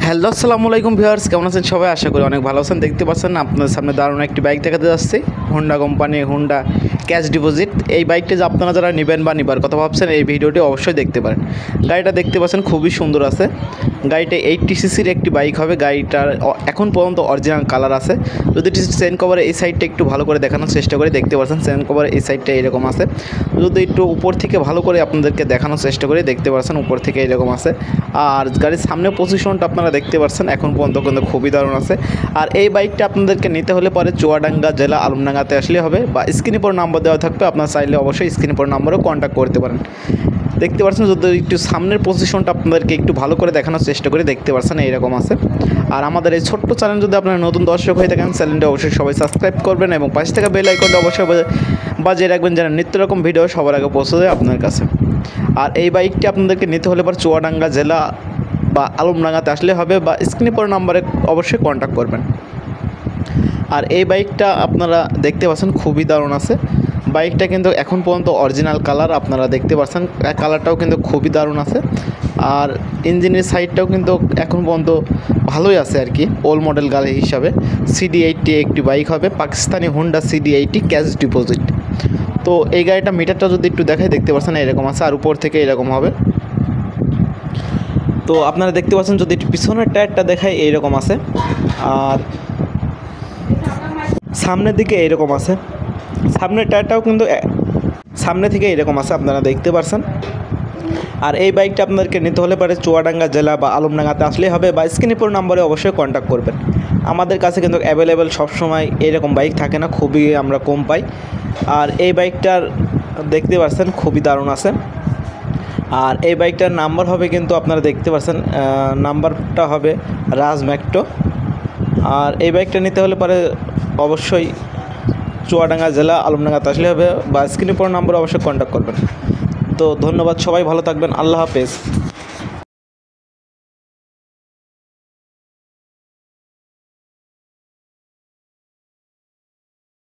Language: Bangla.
হ্যালো আসসালামু আলাইকুম ভিউয়ার্স, কেমন আছেন সবাই? আশা করি অনেক ভালো আছেন। দেখতে পাচ্ছেন আপনাদের সামনে দারুণ একটি বাইক দেখাতে যাচ্ছে, Honda company Honda cash deposit. এই বাইকটা যে আপনারা যারা নেবেন বা নিবার কথা ভাবছেন, এই ভিডিওটি অবশ্যই দেখতে পারেন। গাড়িটা দেখতে পাচ্ছেন খুবই সুন্দর আছে। গাড়িটা 80 সিসির একটি বাইক হবে। গাড়িটার এখন পর্যন্ত অরিজিনাল কালার আছে। যদি চেন কভারের এই সাইডটা একটু ভালো করে দেখানোর চেষ্টা করি, দেখতে পাচ্ছেন চেন কভারের এই সাইডটা এরকম আছে। যদি একটু উপর থেকে ভালো করে আপনাদেরকে দেখানোর চেষ্টা করি, দেখতে পাচ্ছেন উপর থেকে এরকম আছে। আর গাড়ির সামনে পজিশনটা আপনারা দেখতে পাচ্ছেন এখন পর্যন্ত কিন্তু খুবই দারুণ আছে। আর এই বাইকটা আপনাদেরকে নিতে হলে পরে চুয়াডাঙ্গা জেলা আলমডাঙ্গাতে আসলে হবে, বা স্ক্রিনে পর নাম্বার দেওয়া থাকবে, আপনারা চাইলে অবশ্যই স্ক্রিনে পর নাম্বারেও কন্ট্যাক্ট করতে পারেন। দেখতে পাচ্ছেন যদি একটু সামনের পজিশনটা আপনাদেরকে একটু ভালো করে দেখানোর চেষ্টা করি, দেখতে পাচ্ছেন এইরকম আছে। আর আমাদের এই ছোট্ট চ্যানেল যদি আপনারা নতুন দর্শক হয়ে থাকেন, চ্যানেলটা অবশ্যই সবাই সাবস্ক্রাইব করবেন এবং পাশে থাকা বেল আইকনটা অবশ্যই বাজিয়ে রাখবেন, যেন নিত্য রকম ভিডিও সবার আগে পৌঁছে যায় আপনার কাছে। আর এই বাইকটি আপনাদেরকে নিতে হলে পর চুয়াডাঙ্গা জেলা বা আলমডাঙ্গাতে আসলে হবে, বা স্ক্রিনে পর নাম্বারে অবশ্যই কন্ট্যাক্ট করবেন। আর এই বাইকটা আপনারা দেখতে পাচ্ছেন খুবই দারুণ আছে। বাইকটা কিন্তু এখন পর্যন্ত অরিজিনাল কালার আপনারা দেখতে পাচ্ছেন, কালারটাও কিন্তু খুবই দারুণ আছে। আর ইঞ্জিনের সাইডটাও কিন্তু এখন পর্যন্ত ভালোই আছে আর কি, ওল্ড মডেল গাড়ি হিসাবে। CD80 একটি বাইক হবে, Pakistani Honda CD80 cash deposit. তো এই গাড়িটা মিটারটা যদি একটু দেখাই, দেখতে পাচ্ছেন এরকম আছে, আর উপর থেকে এরকম হবে। তো আপনারা দেখতে পাচ্ছেন যদি পিছনের টায়ারটা দেখায় এইরকম আছে, আর সামনের দিকে এইরকম আছে। সামনের টায়ারটাও কিন্তু সামনে থেকে এরকম আছে, আপনারা দেখতে পাচ্ছেন। আর এই বাইকটা আপনাদেরকে নিতে হলে পারে চুয়াডাঙ্গা জেলা বা আলমডাঙ্গাতে আসলেই হবে, বা স্ক্রিনে পর নাম্বারে অবশ্যই কন্ট্যাক্ট করবেন। আমাদের কাছে কিন্তু অ্যাভেলেবেল সবসময় এরকম বাইক থাকে না, খুবই আমরা কম পাই। আর এই বাইকটার দেখতে পাচ্ছেন খুবই দারুণ আছে। আর এই বাইকটার নাম্বার হবে কিন্তু আপনারা দেখতে পাচ্ছেন, নাম্বারটা হবে রাজ ম্যাক্টো। আর এই বাইকটা নিতে হলে পরে অবশ্যই চুয়াডাঙ্গা জেলা আলমডাঙ্গাতে আসলে হবে, বা স্ক্রিনে পর নাম্বারে অবশ্যই কন্ট্যাক্ট করবেন। তো ধন্যবাদ, সবাই ভালো থাকবেন, আল্লাহ হাফেজ।